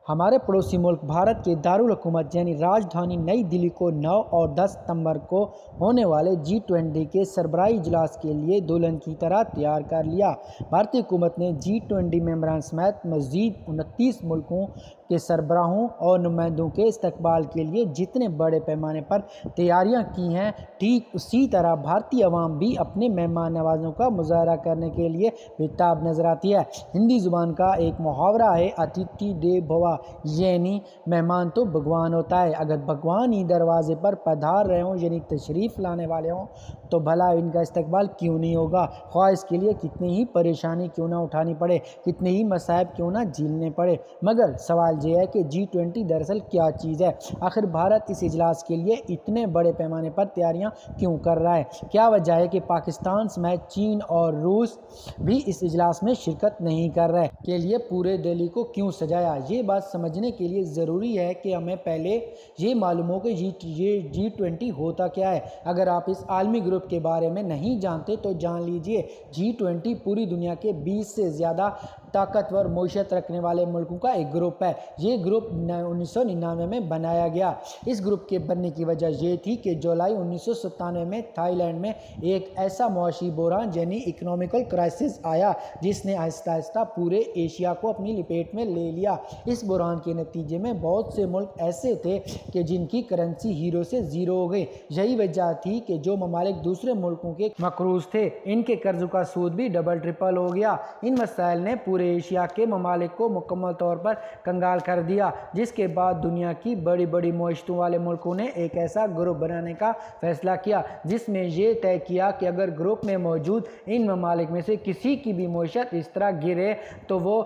ہمارے پڑوسی ملک بھارت کے دارالحکومت یعنی راجدھانی نئی دہلی کو 9 اور 10 ستمبر کو ہونے والے G20 کے سربراہی اجلاس کے لیے دلہن کی طرح تیار کر لیا۔ بھارتی حکومت نے G20 ممبران سمیت مزید 29 ملکوں کے سربراہوں اور نمائندوں کے استقبال کے لیے جتنے بڑے پیمانے پر تیاریاں کی ہیں، ٹھیک اسی طرح بھارتی عوام بھی اپنے مہمان نوازیوں کا مظاہرہ کرنے کے لیے بےتاب نظر آتی ہے۔ ہندی زبان کا ایک محاورہ ہے، اتیتھی دیو بھوا، یعنی مہمان تو بھگوان ہوتا ہے۔ اگر بھگوان ہی دروازے پر پدھار رہے ہوں، یعنی تشریف لانے والے ہوں، تو بھلا ان کا استقبال کیوں نہیں ہوگا، خواہ اس کے لیے کتنی ہی پریشانی کیوں نہ اٹھانی پڑے، کتنے ہی مصائب کیوں نہ جھیلنے پڑے۔ مگر سوال یہ ہے کہ G20 دراصل کیا چیز ہے؟ آخر بھارت اس اجلاس کے لیے اتنے بڑے پیمانے پر تیاریاں کیوں کر رہا ہے؟ کیا وجہ ہے کہ پاکستان سمیت چین اور روس بھی اس اجلاس میں شرکت نہیں کر رہے؟ کے لیے پورے دہلی کو کیوں سجایا؟ یہ بات سمجھنے کے لیے ضروری ہے کہ ہمیں پہلے یہ معلوم ہو کہ G20 ہوتا کیا ہے۔ اگر آپ اس عالمی گروپ کے بارے میں نہیں جانتے تو جان لیجئے۔ G20 پوری دنیا کے 20 سے زیادہ طاقتور معیشت رکھنے والے ملکوں کا ایک گروپ ہے۔ یہ گروپ 1999 میں بنایا گیا۔ اس گروپ کے بننے کی وجہ یہ تھی کہ جولائی 1997 میں تھائی لینڈ میں ایک ایسا معاشی بحران یعنی اکنامیکل کرائسس آیا جس نے آہستہ آہستہ پورے ایشیا کو اپنی لپیٹ میں لے لیا۔ اس بحران کے نتیجے میں بہت سے ملک ایسے تھے کہ جن کی کرنسی ہیرو سے زیرو ہو گئی۔ یہی وجہ تھی کہ جو ممالک دوسرے ملکوں کے مقروض تھے، ان کے قرضوں کا سود بھی ڈبل ٹرپل ہو گیا۔ ان مسائل نے پورے ایشیا کے ممالک کو مکمل طور پر کنگال کر دیا، جس کے بعد دنیا کی بڑی بڑی معیشتوں والے ملکوں نے ایک ایسا گروپ بنانے کا فیصلہ کیا جس میں یہ طے کیا کہ اگر گروپ میں موجود ان ممالک میں سے کسی کی بھی معیشت اس طرح گرے تو وہ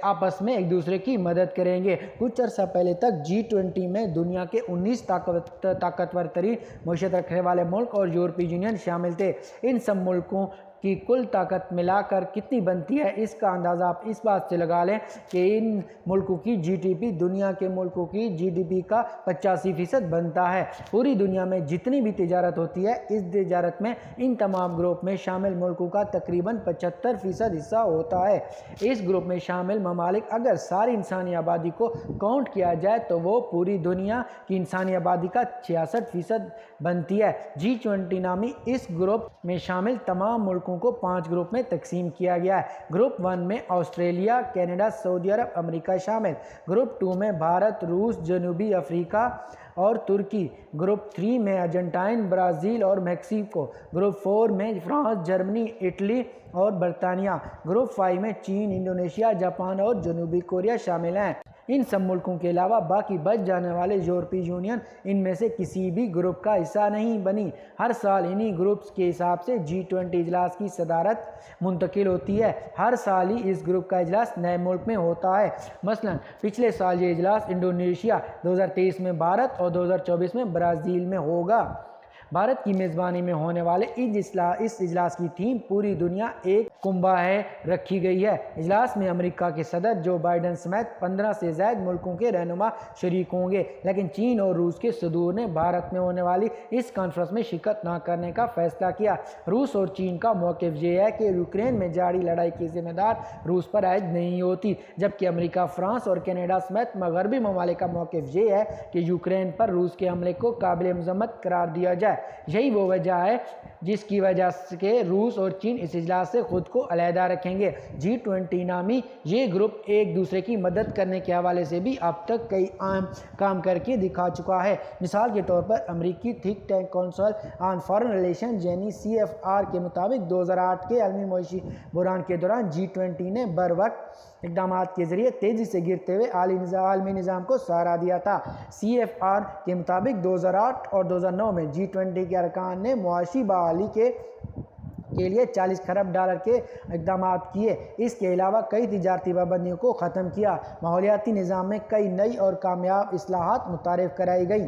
آپس میں ایک دوسرے کی مدد کریں گے۔ کچھ عرصہ پہلے تک G20 میں دنیا کے 19 طاقتور ترین معیشت رکھنے والے ملک اور یورپی یونین شامل تھے۔ ان سب ملکوں کی کل طاقت ملا کر کتنی بنتی ہے، اس کا اندازہ آپ اس بات سے لگا لیں کہ ان ملکوں کی GDP دنیا کے ملکوں کی GDP کا 85% بنتا ہے۔ پوری دنیا میں جتنی بھی تجارت ہوتی ہے، اس تجارت میں ان تمام گروپ میں شامل ملکوں کا تقریباً 75% حصہ ہوتا ہے۔ اس گروپ میں شامل ممالک اگر ساری انسانی آبادی کو کاؤنٹ کیا جائے تو وہ پوری دنیا کی انسانی آبادی کا 66% بنتی ہے۔ G20 نامی اس گروپ میں شامل تمام ملکوں کو 5 گروپ میں تقسیم کیا گیا ہے۔ گروپ 1 میں آسٹریلیا، کینیڈا، سعودی عرب، امریکہ شامل۔ گروپ 2 میں بھارت، روس، جنوبی افریقہ اور ترکی۔ گروپ 3 میں ارجنٹائن، برازیل اور میکسیکو۔ گروپ 4 میں فرانس، جرمنی، اٹلی اور برطانیہ۔ گروپ 5 میں چین، انڈونیشیا، جاپان اور جنوبی کوریا شامل ہیں۔ ان سب ملکوں کے علاوہ باقی بچ جانے والے یورپی یونین ان میں سے کسی بھی گروپ کا حصہ نہیں بنی۔ ہر سال انہی گروپس کے حساب سے G20 اجلاس کی صدارت منتقل ہوتی ہے۔ ہر سال ہی اس گروپ کا اجلاس نئے ملک میں ہوتا ہے۔ مثلاً پچھلے سال یہ اجلاس انڈونیشیا، 2023 میں بھارت اور 2024 میں برازیل میں ہوگا۔ بھارت کی میزبانی میں ہونے والے اس اجلاس کی تھیم پوری دنیا ایک کنبہ ہے رکھی گئی ہے۔ اجلاس میں امریکہ کے صدر جو بائیڈن سمیت 15 سے زائد ملکوں کے رہنما شریک ہوں گے، لیکن چین اور روس کے صدور نے بھارت میں ہونے والی اس کانفرنس میں شرکت نہ کرنے کا فیصلہ کیا۔ روس اور چین کا موقف یہ ہے کہ یوکرین میں جاری لڑائی کی ذمہ دار روس پر عائد نہیں ہوتی، جبکہ امریکہ، فرانس اور کینیڈا سمیت مغربی ممالک کا موقف یہ ہے کہ یوکرین پر روس کے حملے کو قابل مذمت قرار دیا جائے۔ یہی وہ وجہ ہے جس کی وجہ سے روس اور چین اس اجلاس سے خود کو علیحدہ رکھیں گے۔ G20 نامی یہ گروپ ایک دوسرے کی مدد کرنے کے حوالے سے بھی اب تک کئی اہم کام کر کے دکھا چکا ہے۔ مثال کے طور پر امریکی think tank council on foreign relations یعنی CFR کے مطابق 2008 کے عالمی معاشی بحران کے دوران G20 نے بروقت اقدامات کے ذریعے تیزی سے گرتے ہوئے عالمی نظام کو سہارا دیا تھا۔ CFR کے مطابق 2008 اور 2009 میں G20 کے ارکان نے معاشی بحالی کے لیے $40 کھرب کے اقدامات کیے۔ اس کے علاوہ کئی تجارتی پابندیوں کو ختم کیا۔ ماحولیاتی نظام میں کئی نئی اور کامیاب اصلاحات متعارف کرائی گئیں۔